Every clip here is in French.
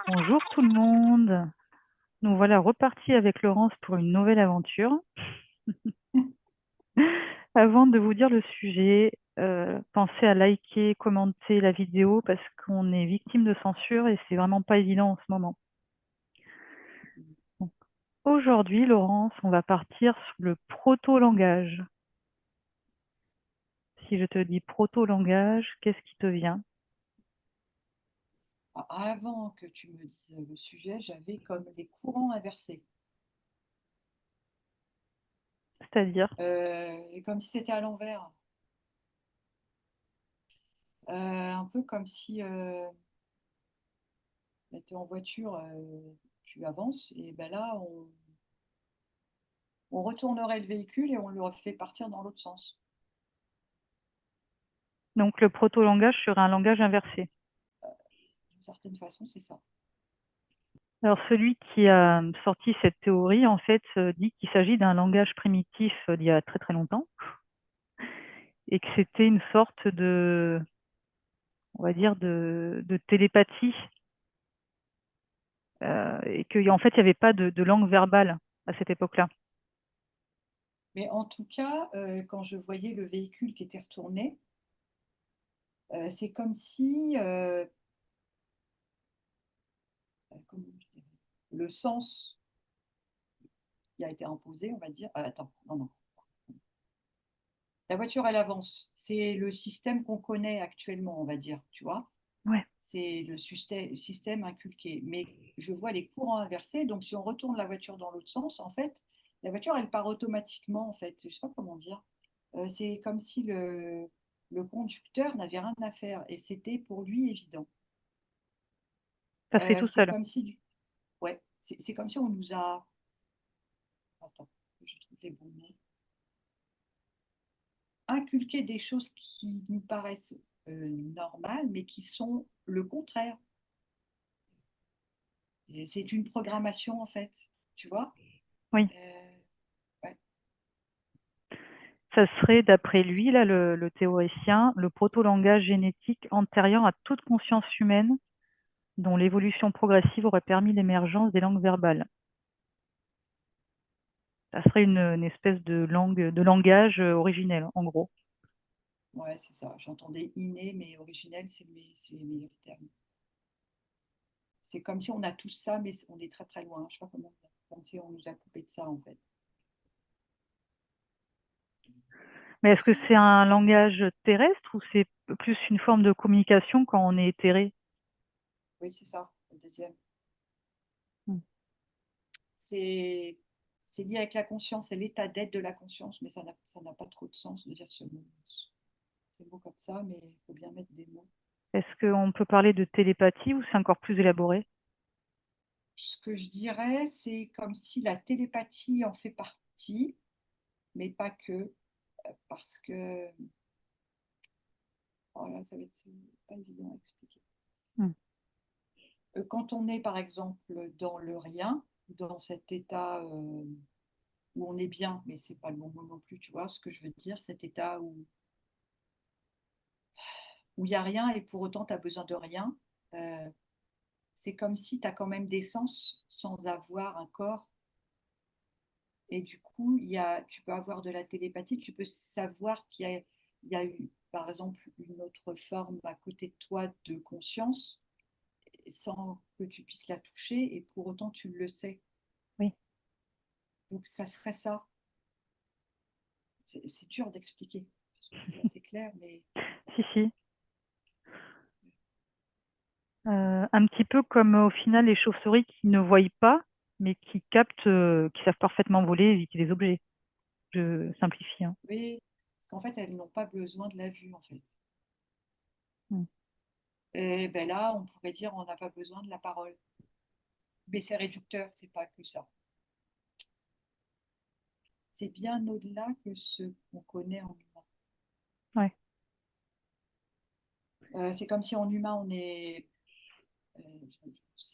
Bonjour tout le monde. Nous voilà repartis avec Laurence pour une nouvelle aventure. Avant de vous dire le sujet, pensez à liker, commenter la vidéo parce qu'on est victime de censure et c'est vraiment pas évident en ce moment. Donc, aujourd'hui, Laurence, on va partir sur le proto-langage. Si je te dis proto-langage, qu'est-ce qui te vient? Avant que tu me dises le sujet, j'avais comme des courants inversés. C'est-à-dire, Et comme si c'était à l'envers. Un peu comme si tu es en voiture, tu avances, et ben là, on retournerait le véhicule et on le fait partir dans l'autre sens. donc le proto-langage serait un langage inversé. D'une certaine façon, c'est ça. Alors celui qui a sorti cette théorie, en fait, dit qu'il s'agit d'un langage primitif d'il y a très très longtemps et que c'était une sorte de, on va dire, de télépathie et qu'en fait, il n'y avait pas de langue verbale à cette époque-là. Mais en tout cas, quand je voyais le véhicule qui était retourné, c'est comme si comment je dirais, le sens qui a été imposé, on va dire. Attends, non, non. La voiture, elle avance. C'est le système qu'on connaît actuellement, on va dire, tu vois. Ouais. C'est le système inculqué. Mais je vois les courants inversés. Donc, si on retourne la voiture dans l'autre sens, en fait, la voiture, elle part automatiquement, en fait. Je ne sais pas comment dire. C'est comme si le conducteur n'avait rien à faire et c'était pour lui évident. Ça fait tout C'est seul. comme si, ouais, c'est comme si on nous a. Attends, je trouve les bons mots. Inculquer des choses qui nous paraissent normales, mais qui sont le contraire. C'est une programmation, en fait, tu vois. Oui. Euh, ouais. Ça serait, d'après lui, là, le théoricien, le proto-langage génétique antérieur à toute conscience humaine dont l'évolution progressive aurait permis l'émergence des langues verbales. Ça serait une espèce de langue, de langage originel, en gros. Ouais, c'est ça. J'entendais inné, mais originel, c'est les meilleurs termes. C'est comme si on a tout ça, mais on est très très loin. Je sais pas comment dire. Comme si on nous a coupé de ça, en fait. Mais est-ce que c'est un langage terrestre ou c'est plus une forme de communication quand on est éthéré? Oui, c'est ça, le deuxième. Hmm. C'est c'est lié avec la conscience, c'est l'état d'être de la conscience, mais ça n'a pas trop de sens de dire ce mot. C'est beau comme ça, mais il faut bien mettre des mots. Est-ce qu'on peut parler de télépathie ou c'est encore plus élaboré? Ce que je dirais, c'est comme si la télépathie en fait partie, mais pas que, parce que oh là, ça va être pas évident à expliquer. Hmm. Quand on est par exemple dans le rien, dans cet état où on est bien, mais c'est pas le bon mot non plus, tu vois ce que je veux dire, cet état où il n'y a rien et pour autant tu as besoin de rien, euh, c'est comme si tu as quand même des sens sans avoir un corps. Et du coup, tu peux avoir de la télépathie, tu peux savoir il y a eu, par exemple, une autre forme à côté de toi de conscience sans que tu puisses la toucher et pour autant tu le sais. Oui, Donc ça serait ça. C'est dur d'expliquer. Je sais pas si c'est assez clair, mais si, si. Un petit peu comme au final les chauves-souris qui ne voient pas, mais qui captent, qui savent parfaitement voler et éviter les objets. Je simplifie, hein. oui, parce qu'en fait, elles n'ont pas besoin de la vue, en fait. Hmm. Et ben là, on pourrait dire on n'a pas besoin de la parole. Mais c'est réducteur, c'est pas que ça. C'est bien au-delà que ce qu'on connaît en humain. Ouais. C'est comme si en humain, on est, euh,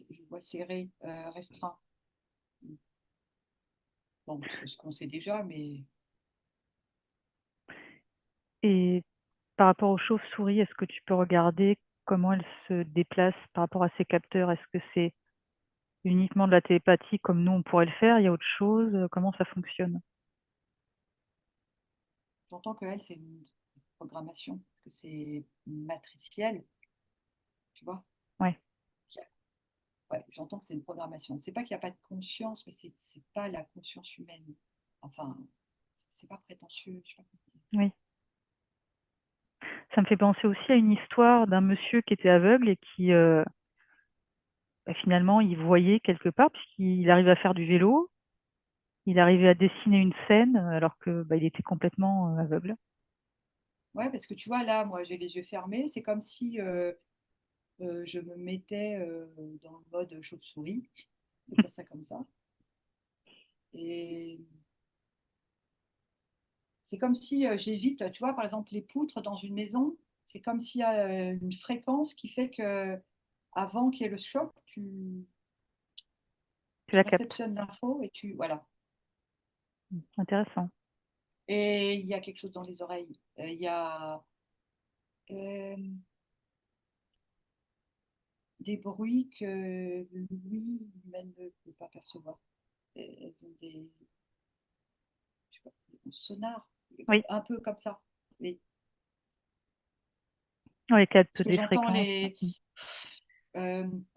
je vois serré, restreint. Bon, c'est ce qu'on sait déjà, mais Et par rapport aux chauves-souris, est-ce que tu peux regarder comment elles se déplacent par rapport à ces capteurs? Est-ce que c'est uniquement de la télépathie comme nous on pourrait le faire? Il y a autre chose? Comment ça fonctionne? J'entends qu'elle, c'est une programmation, parce que c'est matriciel, tu vois. Ouais, Ouais, j'entends que c'est une programmation. C'est pas qu'il n'y a pas de conscience, mais c'est pas la conscience humaine. Enfin, c'est pas prétentieux, je sais pas comment dire. oui. Ça me fait penser aussi à une histoire d'un monsieur qui était aveugle et qui, bah, finalement, il voyait quelque part puisqu'il arrivait à faire du vélo. Il arrivait à dessiner une scène alors que bah, il était complètement aveugle. Ouais, parce que tu vois, là, moi, j'ai les yeux fermés. C'est comme si je me mettais dans le mode chauve-souris, on peut dire ça comme ça. Et c'est comme si j'évite, tu vois, par exemple, les poutres dans une maison, c'est comme s'il y a une fréquence qui fait que avant qu'il y ait le choc, Tu tu la captes. réceptionnes l'info et tu. Voilà. Intéressant. Et il y a quelque chose dans les oreilles. Il y a euh, des bruits que l'ouïe humaine ne peut pas percevoir. Et elles ont des, je sais pas, des sonars, Oui, un peu comme ça. Mais, on les capte parce que des j'entends fréquences. les.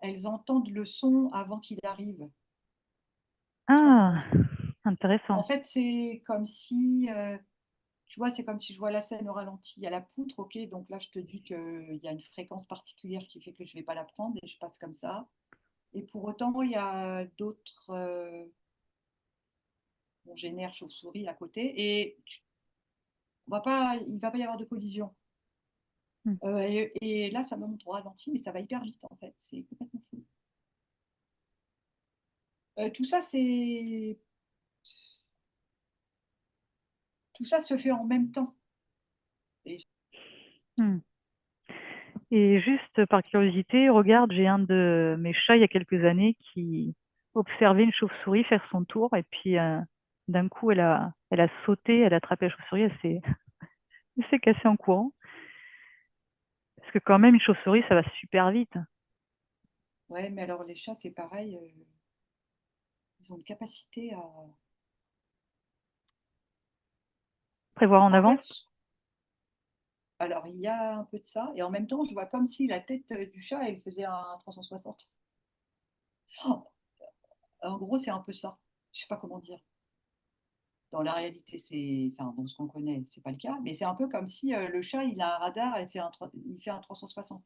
Elles entendent le son avant qu'il arrive. Je sais pas comment Ah, dire. En intéressant. fait, c'est comme si, tu vois, c'est comme si je vois la scène au ralenti. Il y a la poutre, ok, donc là, je te dis qu'il y a une fréquence particulière qui fait que je ne vais pas la prendre et je passe comme ça. Et pour autant, il y a d'autres congénères chauves-souris à côté et on va pas, il ne va pas y avoir de collision. Hmm. Et là, ça me montre au ralenti, mais ça va hyper vite en fait. C'est complètement fou. Tout ça, tout ça se fait en même temps. Et Hmm. Et juste par curiosité, regarde, j'ai un de mes chats il y a quelques années qui observait une chauve-souris faire son tour et puis d'un coup elle a sauté, elle a attrapé la chauve-souris, elle s'est cassée en courant. Parce que quand même une chauve-souris ça va super vite. ouais, mais alors les chats, c'est pareil. Ils ont une capacité à. Prévoir en En avance. fait, alors il y a un peu de ça, et en même temps, je vois comme si la tête du chat, elle faisait un 360. Oh, en gros, c'est un peu ça. Je sais pas comment dire. Dans la réalité, c'est, enfin, dans ce qu'on connaît, c'est pas le cas, mais c'est un peu comme si le chat, il a un radar, il fait un 360.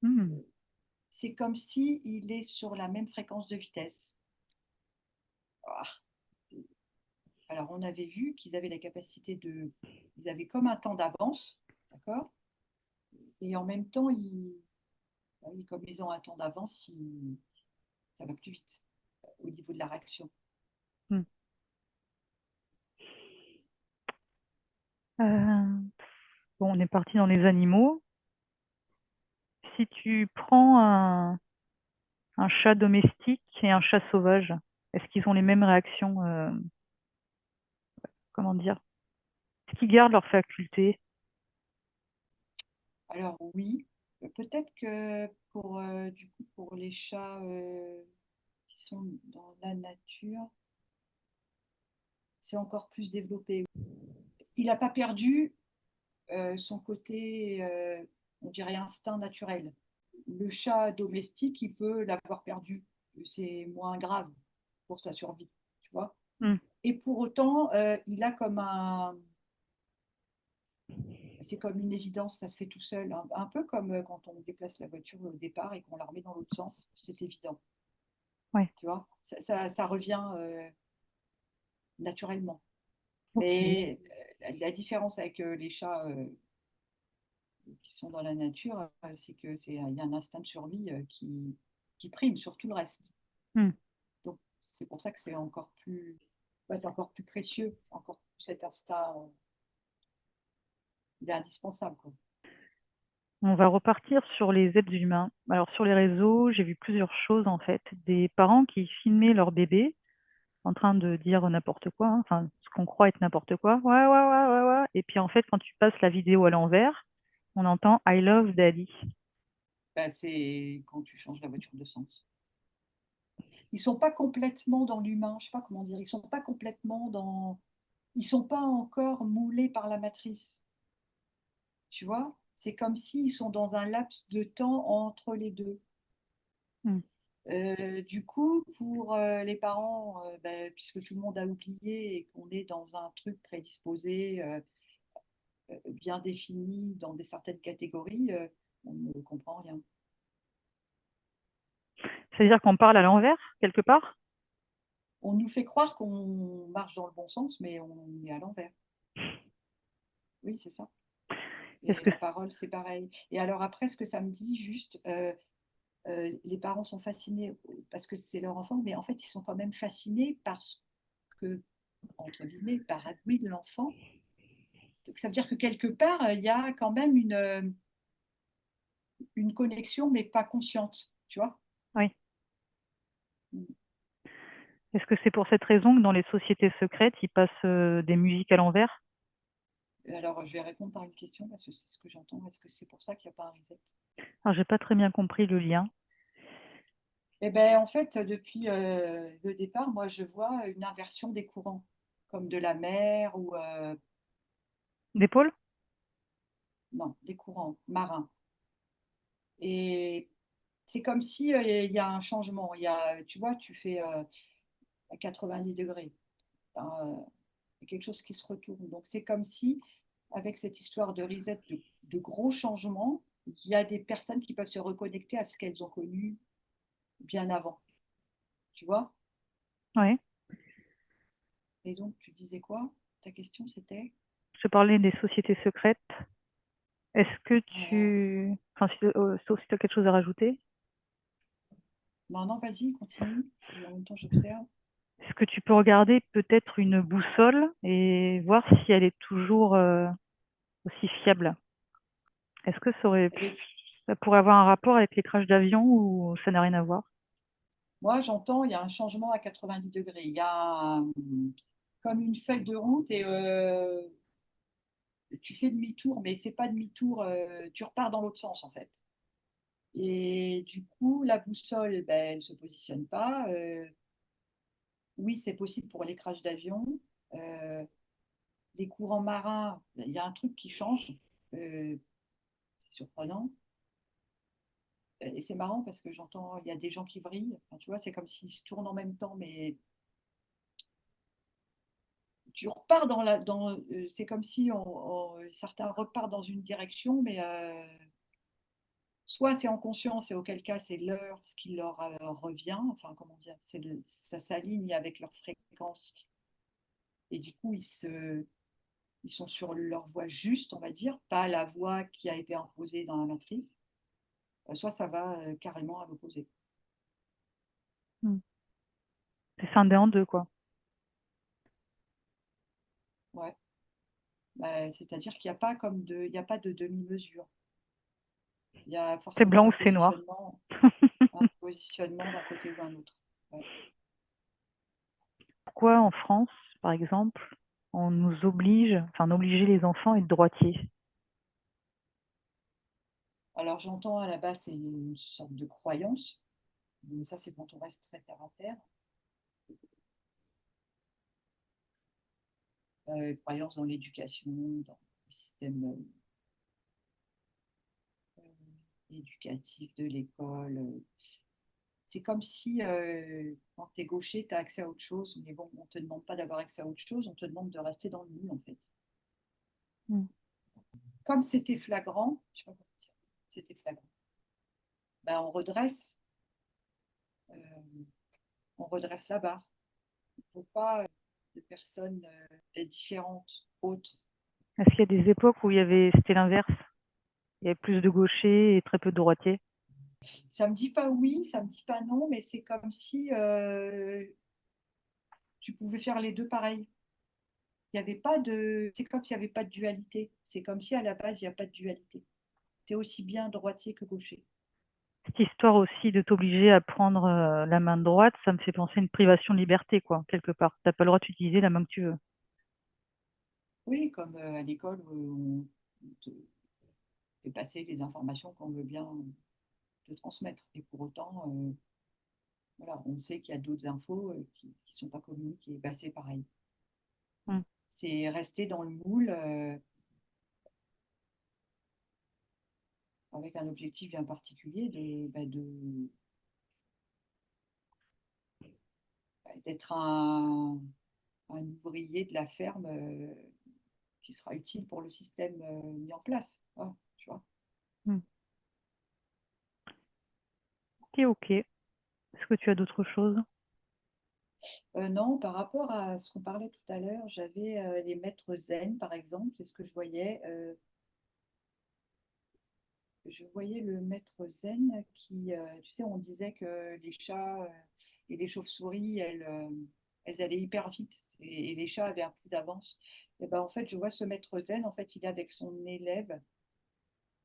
Hmm. C'est comme si il est sur la même fréquence de vitesse. Ah. Alors, on avait vu qu'ils avaient la capacité de, ils avaient comme un temps d'avance, d'accord? Et en même temps, ah oui, comme ils ont un temps d'avance, ça va plus vite au niveau de la réaction. Hmm. Euh, bon, on est parti dans les animaux. Si tu prends un chat domestique et un chat sauvage, est-ce qu'ils ont les mêmes réactions, comment dire? Est-ce qu'ils gardent leurs facultés? Alors oui, peut-être que du coup, pour les chats qui sont dans la nature, c'est encore plus développé. Il n'a pas perdu son côté, on dirait, instinct naturel. Le chat domestique, il peut l'avoir perdu. C'est moins grave pour sa survie, tu vois. Hmm. Et pour autant, il a comme un, c'est comme une évidence, ça se fait tout seul. Un peu comme quand on déplace la voiture au départ et qu'on la remet dans l'autre sens, c'est évident. Ouais, Tu vois, ça revient naturellement. ok. Mais la différence avec les chats qui sont dans la nature, c'est que il y a un instinct de survie qui prime sur tout le reste. Hmm. Donc c'est pour ça que c'est encore plus, ouais, c'est encore plus précieux, c'est encore plus cet instinct, il est indispensable, quoi. On va repartir sur les êtres humains. Alors sur les réseaux, j'ai vu plusieurs choses en fait. Des parents qui filmaient leur bébé en train de dire n'importe quoi, hein, enfin ce qu'on croit être n'importe quoi. Ouais, ouais, ouais, ouais, ouais. Et puis en fait, quand tu passes la vidéo à l'envers, on entend I love daddy. Ben, c'est quand tu changes la voiture de sens. ils sont pas complètement dans l'humain, je sais pas comment dire, ils sont pas complètement dans, ils sont pas encore moulés par la matrice, tu vois? C'est comme s'ils sont dans un laps de temps entre les deux. Mm. Du coup, pour les parents, ben, puisque tout le monde a oublié et qu'on est dans un truc prédisposé, bien défini dans des certaines catégories, on ne comprend rien. C'est-à-dire qu'on parle à l'envers, quelque part? On nous fait croire qu'on marche dans le bon sens, mais on est à l'envers. Oui, c'est ça. Est-ce Et que la parole, c'est pareil. Et alors après, ce que ça me dit, juste, les parents sont fascinés parce que c'est leur enfant, mais en fait, ils sont quand même fascinés parce que, entre guillemets, baragouine l'enfant. Donc, ça veut dire que quelque part, il y a quand même une connexion, mais pas consciente, tu vois. oui. Est-ce que c'est pour cette raison que dans les sociétés secrètes, ils passent des musiques à l'envers? Alors, je vais répondre par une question parce que c'est ce que j'entends. Est-ce que c'est pour ça qu'il n'y a pas un reset? Alors, j'ai pas très bien compris le lien. Eh ben, en fait, depuis le départ, moi, je vois une inversion des courants, comme de la mer ou D'épaule? non, des courants marins. Et c'est comme si il y a un changement. Il y a, tu vois, tu fais à 90 degrés. Hein, il y a quelque chose qui se retourne. Donc, c'est comme si, avec cette histoire de reset, de gros changements, il y a des personnes qui peuvent se reconnecter à ce qu'elles ont connu bien avant. Tu vois? Oui. Et donc, tu disais quoi? Ta question, c'était? Je parlais des sociétés secrètes. Est-ce que Alors, tu... Enfin, sauf si tu as quelque chose à rajouter, non, non, vas-y, continue. Parce que en même temps, j'observe. est-ce que tu peux regarder peut-être une boussole et voir si elle est toujours aussi fiable? Est-ce que Elle est- ça pourrait avoir un rapport avec les crashs d'avion ou ça n'a rien à voir? Moi, j'entends, il y a un changement à 90 degrés. Il y a comme une feuille de route et tu fais demi-tour, mais c'est pas demi-tour, tu repars dans l'autre sens en fait. Et du coup, la boussole, ben, elle ne se positionne pas. Oui, c'est possible pour les crashs d'avion. Euh, les courants marins, il y a un truc qui change. Euh, c'est surprenant. Et c'est marrant parce que j'entends, il y a des gens qui vrillent. Enfin, tu vois, c'est comme s'ils se tournent en même temps, mais tu repars c'est comme si certains repartent dans une direction, mais soit c'est en conscience et auquel cas c'est leur, ce qui leur revient, enfin comment dire, ça s'aligne avec leur fréquence et du coup ils sont sur leur voie juste, on va dire, pas la voie qui a été imposée dans la matrice, soit ça va carrément à l'opposé. Hmm. C'est scindé en deux, quoi. Ouais. Bah, c'est-à-dire qu'il n'y a pas il y a pas de demi-mesure. Il y a C'est forcément blanc ou c'est noir. un positionnement d'un côté ou d'un autre. Ouais. Pourquoi en France, par exemple, on nous oblige, enfin, on obligeait les enfants à être droitiers? Alors j'entends à la base c'est une sorte de croyance, mais ça c'est quand on reste très terre à terre. Croyance dans l'éducation, dans le système éducatif de l'école. C'est comme si quand tu es gaucher, tu as accès à autre chose, mais bon, on ne te demande pas d'avoir accès à autre chose, on te demande de rester dans le nid en fait. Hmm. Comme c'était flagrant, je sais pas comment dire, c'était flagrant, ben, euh, on redresse la barre. Il ne faut pas de personnes différentes, autres. Est-ce qu'il y a des époques où c'était l'inverse? Il y avait plus de gauchers et très peu de droitiers? Ça me dit pas oui, ça me dit pas non, mais c'est comme si tu pouvais faire les deux pareils. Il y avait pas de, c'est comme s'il n'y avait pas de dualité. C'est comme si à la base il n'y a pas de dualité. Tu es aussi bien droitier que gaucher. Cette histoire aussi de t'obliger à prendre la main droite, ça me fait penser à une privation de liberté, quoi, quelque part. T'as pas le droit d'utiliser la main que tu veux. Oui, comme à l'école où on te fait passer les informations qu'on veut bien te transmettre. Et pour autant, Voilà, on sait qu'il y a d'autres infos qui ne sont pas communiquées. Bah, c'est pareil. Mm. C'est rester dans le moule avec un objectif bien particulier d'être un ouvrier de la ferme qui sera utile pour le système mis en place. Ah, tu vois. Mm. Ok, ok. Est-ce que tu as d'autres choses? Non, par rapport à ce qu'on parlait tout à l'heure, j'avais les maîtres zen, par exemple, c'est ce que je voyais. Je voyais le maître zen qui, tu sais, on disait que les chats et les chauves-souris, elles allaient hyper vite et les chats avaient un peu d'avance. Et ben, en fait, je vois ce maître zen, en fait, il est avec son élève,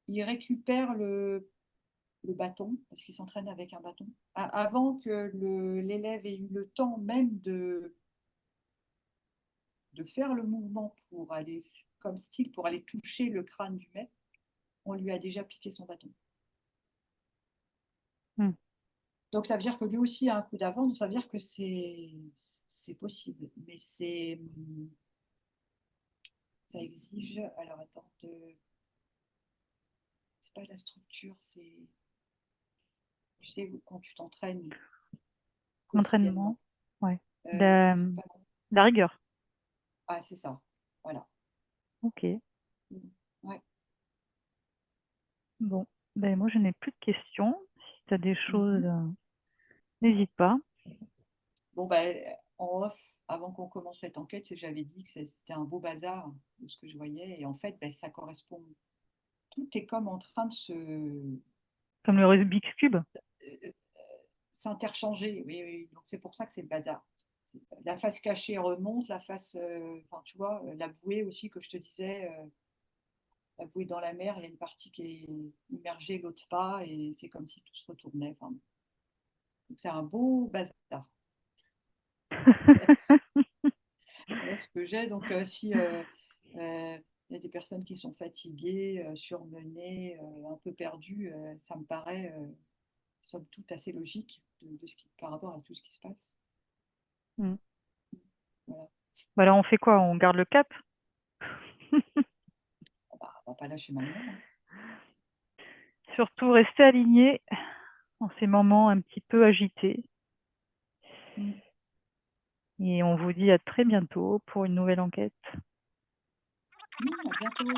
il récupère le bâton, parce qu'il s'entraîne avec un bâton, avant que l'élève ait eu le temps même de faire le mouvement pour aller, comme style, pour aller toucher le crâne du maître, on lui a déjà piqué son bâton. Mm. Donc ça veut dire que lui aussi a un coup d'avance, donc ça veut dire que c'est possible. Mais ça exige, alors attends, c'est pas la structure, c'est, tu sais, quand tu t'entraînes quotidiennement, L'entraînement? Ouais. c'est pas, La rigueur. ah c'est ça, voilà. Ok. Ouais. Bon. Ben, moi, je n'ai plus de questions. Si tu as des choses, Mhm. n'hésite pas. Bon, ben, en off, avant qu'on commence cette enquête, j'avais dit que c'était un beau bazar de ce que je voyais. Et en fait, ben, ça correspond. Tout est comme en train de Comme le Rubik's Cube. euh, s'interchanger. Oui, oui. Donc c'est pour ça que c'est le bazar. La face cachée remonte, la face, enfin, tu vois, la bouée aussi que je te disais, la bouée dans la mer, il y a une partie qui est immergée, l'autre pas, et c'est comme si tout se retournait. Enfin, donc c'est un beau bazar. Voilà, voilà ce que j'ai. Donc si il y a des personnes qui sont fatiguées, surmenées, un peu perdues, ça me paraît somme toute assez logique par rapport à tout ce qui se passe. Mm. Voilà. Bah alors, on fait quoi? On garde le cap? Ah bah, on va pas lâcher maintenant, hein. Surtout rester aligné en ces moments un petit peu agités. Mm. Et on vous dit à très bientôt pour une nouvelle enquête. À bientôt.